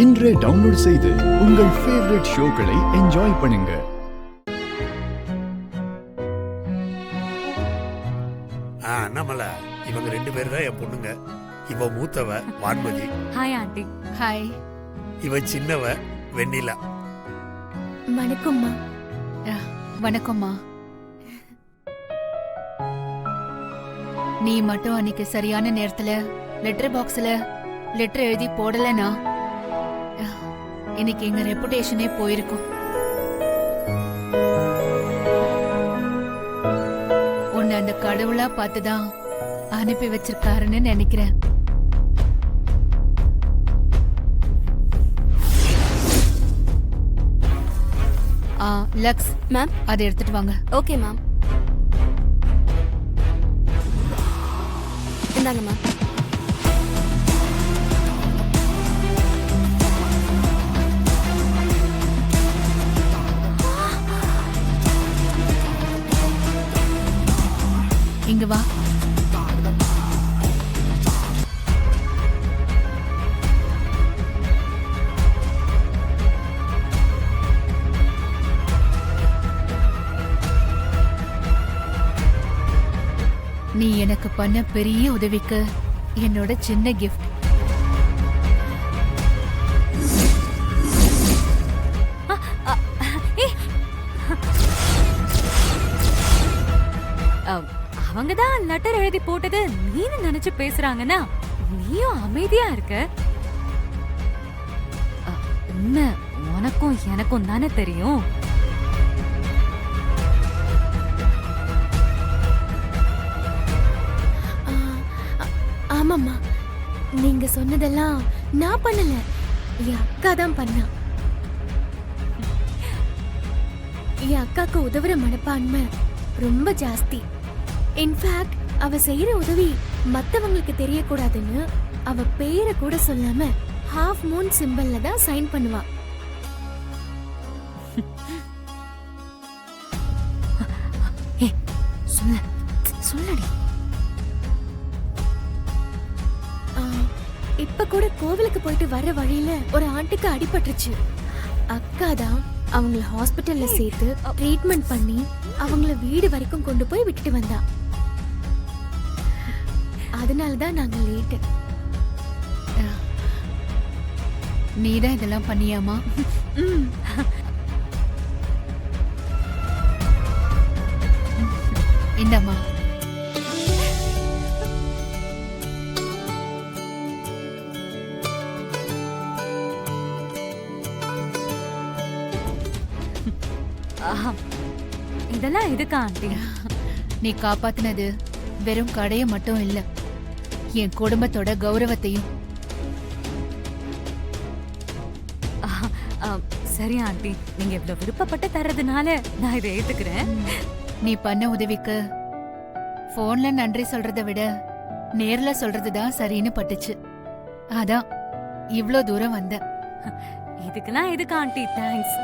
இன்றே டவுன்லோட் செய்து உங்கள் ஃபேவரட் ஷோக்களை என்ஜாய் பண்ணுங்க. அண்ணாமலை, இவங்க 2 பேர் தான் என் பொண்ணுங்க. இவ மூத்தவ வான்மதி. Hi aunty. ஹாய். இவ சின்னவ வெண்ணிலா. வணக்கம்மா. வணக்கம்மா. நீ மட்டும் அன்னைக்கு சரியான நேரத்துல லெட்டர் பாக்ஸ்ல லெட்டர் எழுதி போடலனா இன்னைக்கு எங்க ரெப்புடேஷனே போயிருக்கும். உன்னை அந்த கடவுளா பார்த்துதான் அனுப்பி வச்சிருக்காருன்னு நினைக்கிறேன். லக்ஸ் மேம், அதை எடுத்துட்டு வாங்க. Okay ma'am. இந்தாங்க மேம். இங்க வா. நீ எனக்கு பண்ண பெரிய உதவிக்கு என்னோட சின்ன கிஃப்ட். அவங்கதான் லெட்டர் எழுதி போட்டது நீனு நினைச்சு பேசுறாங்கன்னா நீயும் அமைதியா இருக்க. உண்மை உனக்கும் எனக்கும் தானே தெரியும். ஆமாம்மா, நீங்க சொன்னதெல்லாம் நான் பண்ணல, என் அக்கா தான் பண்ணா. என் அக்காக்கு உதவுற மனப்பான்மை ரொம்ப ஜாஸ்தி. இன்ஃபேக்ட் அவ செய்யற உதவி மத்தவங்களுக்கு தெரியக்கூடாதுன்னு அவ பேரை கூட சொல்லாம ஹாஃப் மூன் சிம்பல்ல தான் சைன் பண்ணுவா. சொல்லடி. இப்ப கூட கோவிலுக்கு போயிட்டு வர வழியில ஒரு ஆண்ட்டுக்கு அடிபட்டுருச்சு. அக்கா தான் அவங்கள ஹாஸ்பிட்டல்ல சேர்த்து ட்ரீட்மெண்ட் பண்ணி அவங்கள வீடு வரைக்கும் கொண்டு போய் விட்டுட்டு வந்தா. அதனாலதான் நாங்க லேட்டு. நீதான் இதெல்லாம் பண்ணியாமா? இந்தாமா. இதெல்லாம் எதுக்கா ஆண்டி? நீ காப்பாத்தினது வெறும் கடைய மட்டும் இல்ல, என் குடும்பத்தோட கௌரவத்தையும். சரி ஆண்டி, நீங்க இவ்வளவு விருப்பப்பட்டு தர்றதுனால நான் இதை ஏத்துக்கிறேன். நீ பண்ண உதவிக்கு போன்ல நன்றி சொல்றதை விட நேர்ல சொல்றதுதான் சரின்னு பட்டுச்சு. அதான் இவ்ளோ தூரம் வந்த. இதுக்கெல்லாம் எதுக்கு ஆண்டி தேங்க்ஸ்?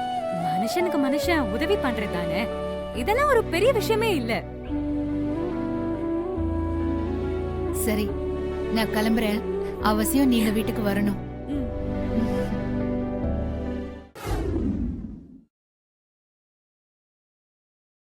மனுஷனுக்கு மனுஷன் உதவி பண்றதானே, இதெல்லாம் ஒரு பெரிய விஷயமே இல்ல. சரி, நான் கிளம்புறேன். அவசியம் நீங்க வீட்டுக்கு வரணும்.